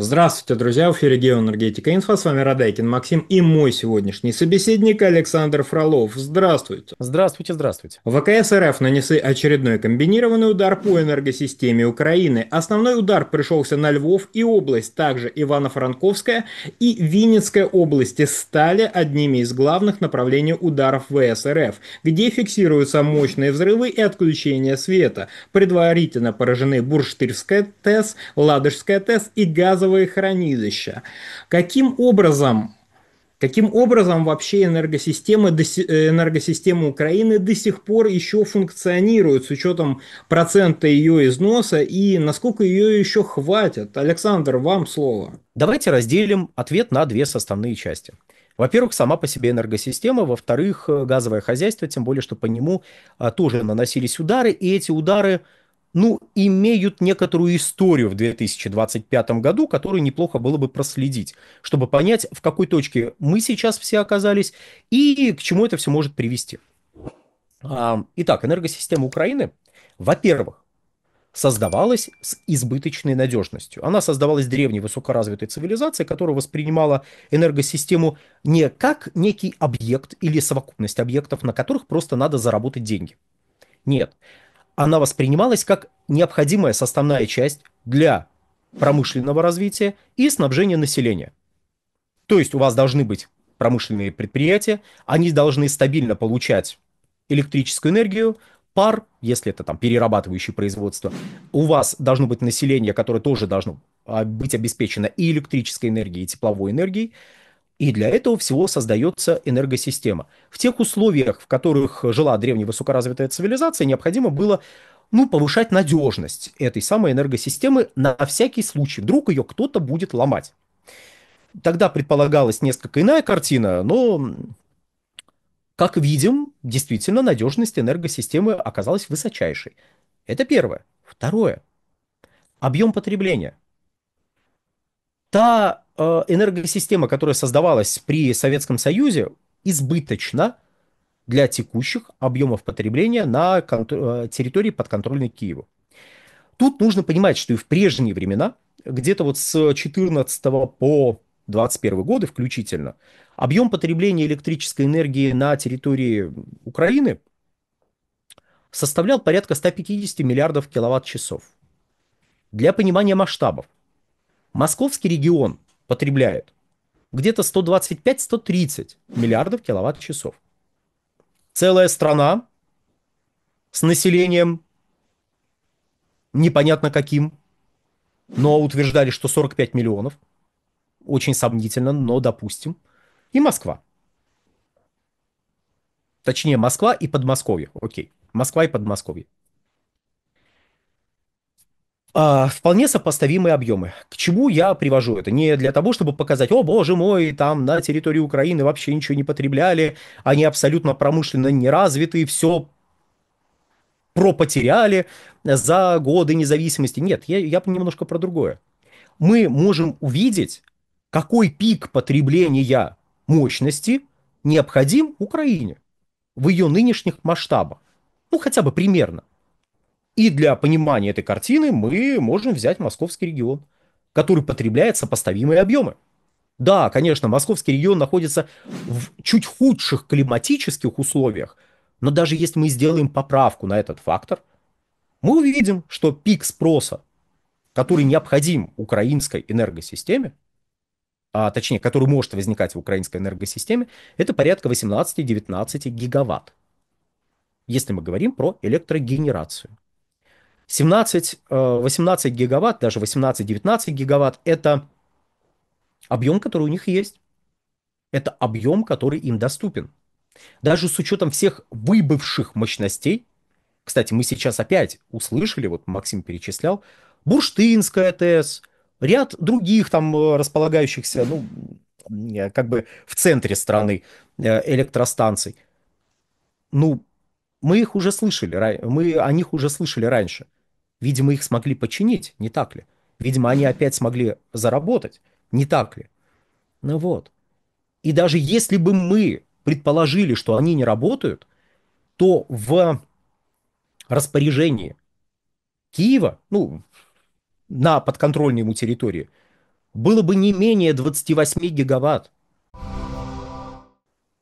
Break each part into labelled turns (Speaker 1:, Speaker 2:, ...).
Speaker 1: Здравствуйте, друзья! В эфире Геоэнергетика Инфо. С вами Радайкин Максим и мой сегодняшний собеседник Александр Фролов. Здравствуйте!
Speaker 2: Здравствуйте, здравствуйте.
Speaker 1: ВКС РФ нанесли очередной комбинированный удар по энергосистеме Украины. Основной удар пришелся на Львов и область, также Ивано-Франковская и Винницкая области стали одними из главных направлений ударов ВС РФ, где фиксируются мощные взрывы и отключение света. Предварительно поражены Бурштырская ТЭС, Ладожская ТЭС и газовые хранилища. Каким образом Каким образом вообще энергосистема Украины до сих пор еще функционирует с учетом процента ее износа и насколько ее еще хватит? Александр, вам слово.
Speaker 2: Давайте разделим ответ на две составные части. Во-первых, сама по себе энергосистема, во-вторых, газовое хозяйство, тем более, что по нему тоже наносились удары, и эти удары, ну, имеют некоторую историю в 2025 году, которую неплохо было бы проследить, чтобы понять, в какой точке мы сейчас все оказались и к чему это все может привести. Итак, энергосистема Украины, во-первых, создавалась с избыточной надежностью. Она создавалась древней высокоразвитой цивилизацией, которая воспринимала энергосистему не как некий объект или совокупность объектов, на которых просто надо заработать деньги. Нет, она воспринималась как необходимая составная часть для промышленного развития и снабжения населения. То есть у вас должны быть промышленные предприятия, они должны стабильно получать электрическую энергию, пар, если это там перерабатывающее производство. У вас должно быть население, которое тоже должно быть обеспечено и электрической энергией, и тепловой энергией. И для этого всего создается энергосистема. В тех условиях, в которых жила древняя высокоразвитая цивилизация, необходимо было повышать надежность этой самой энергосистемы на всякий случай. Вдруг ее кто-то будет ломать. Тогда предполагалась несколько иная картина, но, как видим, действительно надежность энергосистемы оказалась высочайшей. Это первое. Второе. Объем потребления. Та энергосистема, которая создавалась при Советском Союзе, избыточна для текущих объемов потребления на территории подконтрольной Киеву. Тут нужно понимать, что и в прежние времена, где-то вот с 14 по 21 годы включительно, объем потребления электрической энергии на территории Украины составлял порядка 150 миллиардов киловатт-часов. Для понимания масштабов, московский регион потребляет где-то 125-130 миллиардов киловатт-часов. Целая страна с населением непонятно каким, но утверждали, что 45 миллионов, очень сомнительно, но допустим, и Москва. Точнее, Москва и Подмосковье. Окей. Москва и Подмосковье. Вполне сопоставимые объемы. К чему я привожу это? Не для того, чтобы показать, о боже мой, там на территории Украины вообще ничего не потребляли, они абсолютно промышленно не развиты, все пропотеряли за годы независимости. Нет, я немножко про другое. Мы можем увидеть, какой пик потребления мощности необходим Украине в ее нынешних масштабах. Ну, хотя бы примерно. И для понимания этой картины мы можем взять московский регион, который потребляет сопоставимые объемы. Да, конечно, московский регион находится в чуть худших климатических условиях, но даже если мы сделаем поправку на этот фактор, мы увидим, что пик спроса, который необходим украинской энергосистеме, точнее, который может возникать в украинской энергосистеме, это порядка 18-19 гигаватт, если мы говорим про электрогенерацию. 18 гигаватт, даже 18-19 гигаватт – это объем, который у них есть. Это объем, который им доступен. Даже с учетом всех выбывших мощностей, кстати, мы сейчас опять услышали, вот Максим перечислял, Бурштинская ТЭС, ряд других там располагающихся, ну, как бы в центре страны электростанций. Ну, мы их уже слышали, мы о них уже слышали раньше. Видимо, их смогли починить, не так ли? Видимо, они опять смогли заработать, не так ли? Ну вот. И даже если бы мы предположили, что они не работают, то в распоряжении Киева, ну, на подконтрольной ему территории, было бы не менее 28 гигаватт.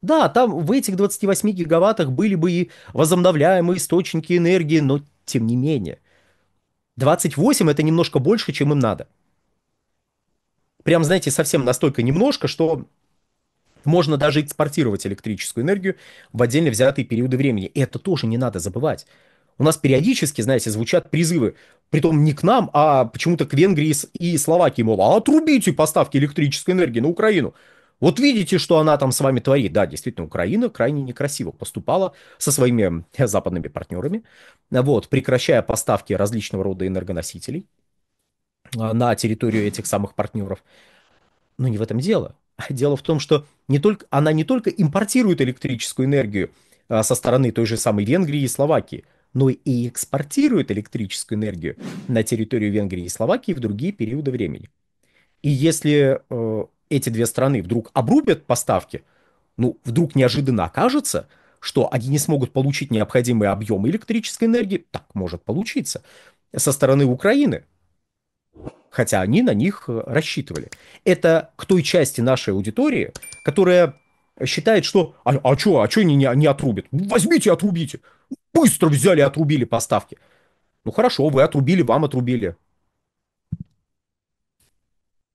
Speaker 2: Да, там в этих 28 гигаваттах были бы и возобновляемые источники энергии, но тем не менее. 28 это немножко больше, чем им надо. Прям, знаете, совсем настолько немножко, что можно даже экспортировать электрическую энергию в отдельно взятые периоды времени. И это тоже не надо забывать. У нас периодически, знаете, звучат призывы, притом не к нам, а почему-то к Венгрии и Словакии, мол, а отрубите поставки электрической энергии на Украину. Вот видите, что она там с вами творит. Да, действительно, Украина крайне некрасиво поступала со своими западными партнерами, вот, прекращая поставки различного рода энергоносителей на территорию этих самых партнеров. Но не в этом дело. Дело в том, что она не только импортирует электрическую энергию со стороны той же самой Венгрии и Словакии, но и экспортирует электрическую энергию на территорию Венгрии и Словакии в другие периоды времени. И если эти две страны вдруг обрубят поставки, ну, вдруг неожиданно окажется, что они не смогут получить необходимые объемы электрической энергии, так может получиться, со стороны Украины, хотя они на них рассчитывали. Это к той части нашей аудитории, которая считает, что а что они не отрубят? Возьмите и отрубите. Быстро взяли и отрубили поставки. Ну хорошо, вы отрубили, вам отрубили.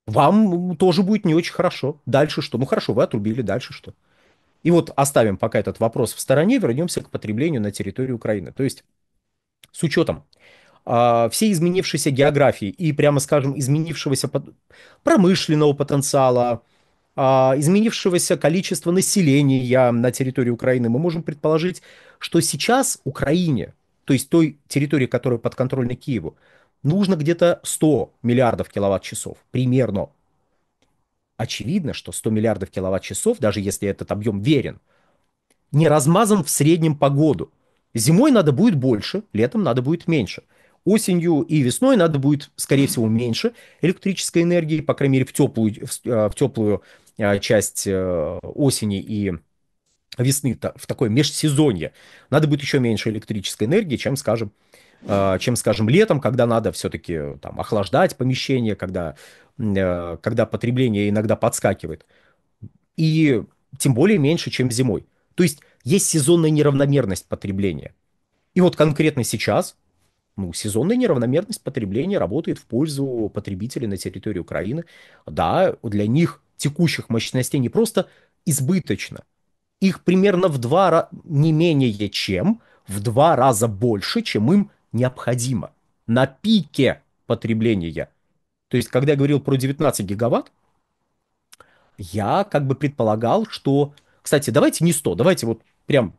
Speaker 2: Вам тоже будет не очень хорошо. Дальше что? Ну хорошо, вы отрубили, дальше что? И вот оставим пока этот вопрос в стороне, вернемся к потреблению на территории Украины. То есть с учетом всей изменившейся географии и, прямо скажем, изменившегося промышленного потенциала, изменившегося количества населения на территории Украины, мы можем предположить, что сейчас Украине, то есть той территории, которая подконтрольна Киеву, нужно где-то 100 миллиардов киловатт-часов, примерно. Очевидно, что 100 миллиардов киловатт-часов, даже если этот объем верен, не размазан в среднем по году. Зимой надо будет больше, летом надо будет меньше. Осенью и весной надо будет, скорее всего, меньше электрической энергии, по крайней мере, в теплую часть осени и весны, в такое межсезонье. Надо будет еще меньше электрической энергии, чем, скажем, летом, когда надо все-таки там охлаждать помещение, когда потребление иногда подскакивает. И тем более меньше, чем зимой. То есть сезонная неравномерность потребления. И вот конкретно сейчас, ну, сезонная неравномерность потребления работает в пользу потребителей на территории Украины. Да, для них текущих мощностей не просто избыточно, их примерно не менее чем, в 2 раза больше, чем им необходимо на пике потребления. То есть, когда я говорил про 19 гигаватт, я как бы предполагал, что... Кстати, давайте не 100, давайте вот прям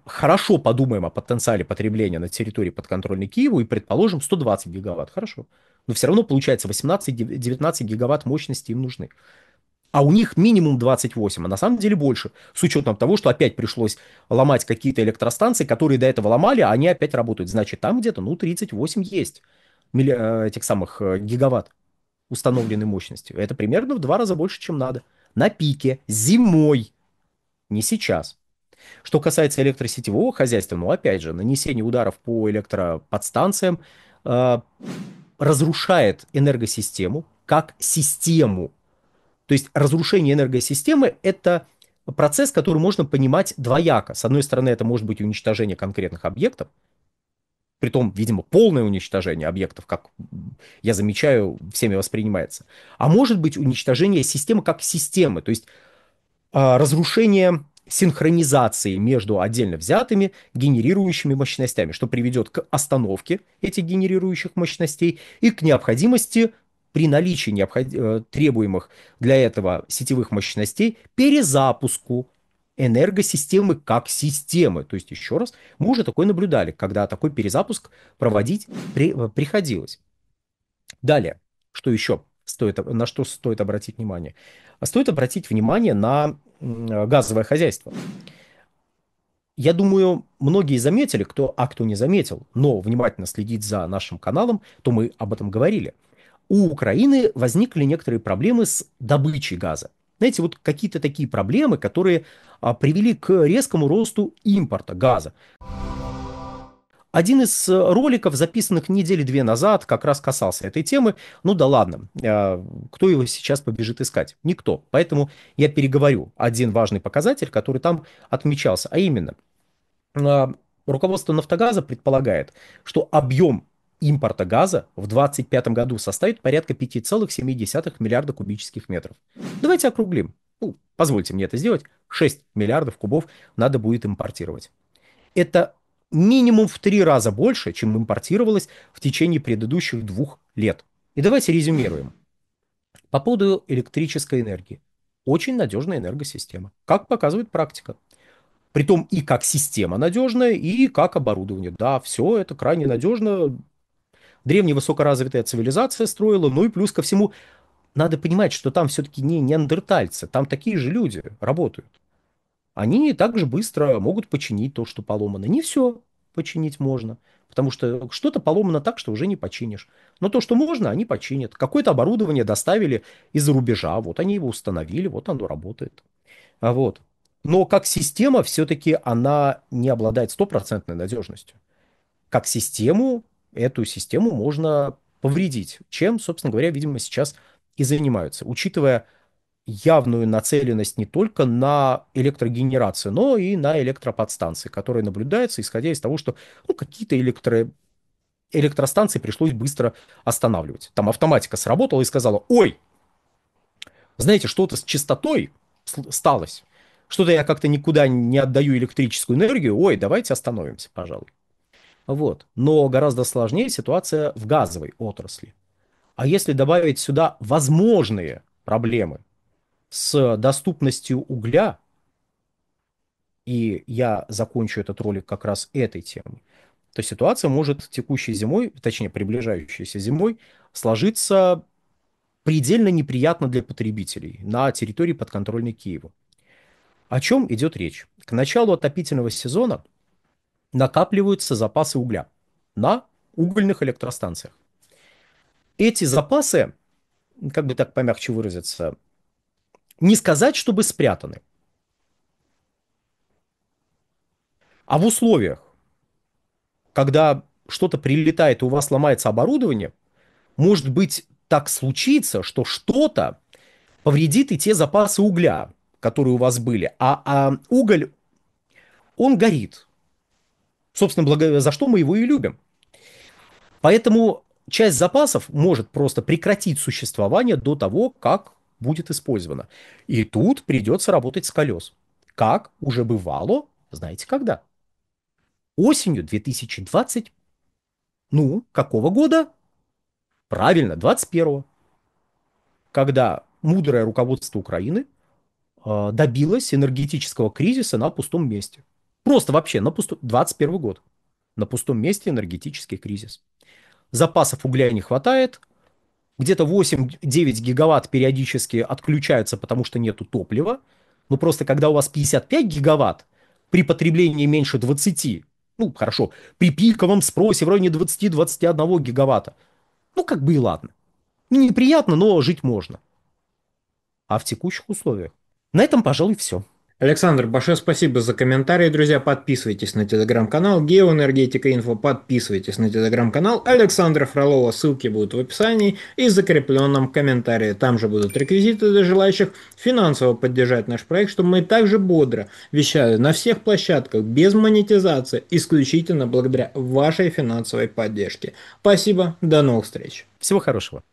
Speaker 2: хорошо подумаем о потенциале потребления на территории подконтрольной Киеву и предположим 120 гигаватт. Хорошо. Но все равно получается 18-19 гигаватт мощности им нужны. А у них минимум 28, а на самом деле больше. С учетом того, что опять пришлось ломать какие-то электростанции, которые до этого ломали, а они опять работают. Значит, там где-то, ну, 38 есть этих самых гигаватт установленной мощностью. Это примерно в 2 раза больше, чем надо. На пике, зимой, не сейчас. Что касается электросетевого хозяйства, ну, опять же, нанесение ударов по электроподстанциям э, разрушает энергосистему как систему. То есть разрушение энергосистемы – это процесс, который можно понимать двояко. С одной стороны, это может быть уничтожение конкретных объектов, притом, видимо, полное уничтожение объектов, как я замечаю, всеми воспринимается. А может быть уничтожение системы как системы, то есть разрушение синхронизации между отдельно взятыми генерирующими мощностями, что приведет к остановке этих генерирующих мощностей и к необходимости при наличии требуемых для этого сетевых мощностей перезапуску энергосистемы как системы. То есть, еще раз, мы уже такое наблюдали, когда такой перезапуск проводить приходилось. Далее, что еще на что стоит обратить внимание? Стоит обратить внимание на газовое хозяйство. Я думаю, многие заметили, кто не заметил, но внимательно следить за нашим каналом, то мы об этом говорили. У Украины возникли некоторые проблемы с добычей газа. Знаете, вот какие-то такие проблемы, которые привели к резкому росту импорта газа. Один из роликов, записанных недели две назад, как раз касался этой темы. Ну да ладно, кто его сейчас побежит искать? Никто. Поэтому я переговорю один важный показатель, который там отмечался, а именно, а, руководство «Нафтогаза» предполагает, что объем импорта газа в 2025 году составит порядка 5,7 миллиарда кубических метров. Давайте округлим. Ну, позвольте мне это сделать. 6 миллиардов кубов надо будет импортировать. Это минимум в 3 раза больше, чем импортировалось в течение предыдущих 2 лет. И давайте резюмируем. По поводу электрической энергии. Очень надежная энергосистема, как показывает практика. Притом и как система надежная, и как оборудование. Да, все это крайне надежно. Древняя высокоразвитая цивилизация строила. Ну и плюс ко всему, надо понимать, что там все-таки не неандертальцы. Там такие же люди работают. Они также быстро могут починить то, что поломано. Не все починить можно, потому что что-то поломано так, что уже не починишь. Но то, что можно, они починят. Какое-то оборудование доставили из-за рубежа, вот они его установили, вот оно работает. Вот. Но как система все-таки она не обладает стопроцентной надежностью. Как систему, эту систему можно повредить, чем, собственно говоря, видимо, сейчас и занимаются, учитывая явную нацеленность не только на электрогенерацию, но и на электроподстанции, которые наблюдаются, исходя из того, что ну, какие-то электростанции пришлось быстро останавливать. Там автоматика сработала и сказала, ой, знаете, что-то с частотой сталось, что-то я как-то никуда не отдаю электрическую энергию, ой, давайте остановимся, пожалуй. Вот. Но гораздо сложнее ситуация в газовой отрасли. А если добавить сюда возможные проблемы с доступностью угля, и я закончу этот ролик как раз этой темой, то ситуация может текущей зимой, точнее приближающейся зимой, сложиться предельно неприятно для потребителей на территории подконтрольной Киеву. О чем идет речь? К началу отопительного сезона накапливаются запасы угля на угольных электростанциях. Эти запасы, как бы так помягче выразиться, не сказать, чтобы спрятаны, а в условиях, когда что-то прилетает и у вас ломается оборудование, может быть так случится, что что-то повредит и те запасы угля, которые у вас были. А уголь, он горит. Собственно, за что мы его и любим. Поэтому часть запасов может просто прекратить существование до того, как будет использовано. И тут придется работать с колес. Как уже бывало, знаете когда? Осенью 2020, ну, какого года? Правильно, 21-го. Когда мудрое руководство Украины добилось энергетического кризиса на пустом месте. Просто вообще на пустом... 21 год. На пустом месте энергетический кризис. Запасов угля не хватает. Где-то 8-9 гигаватт периодически отключаются, потому что нету топлива. Ну просто когда у вас 55 гигаватт при потреблении меньше 20, ну хорошо, при пиковом спросе в районе 20-21 гигаватта, ну как бы и ладно. Неприятно, но жить можно. А в текущих условиях. На этом, пожалуй, все.
Speaker 1: Александр, большое спасибо за комментарии, друзья. Подписывайтесь на телеграм-канал Геоэнергетика Инфо. Подписывайтесь на телеграм-канал Александра Фролова. Ссылки будут в описании и закрепленном комментарии. Там же будут реквизиты для желающих финансово поддержать наш проект, чтобы мы также бодро вещали на всех площадках без монетизации, исключительно благодаря вашей финансовой поддержке. Спасибо, до новых встреч.
Speaker 2: Всего хорошего.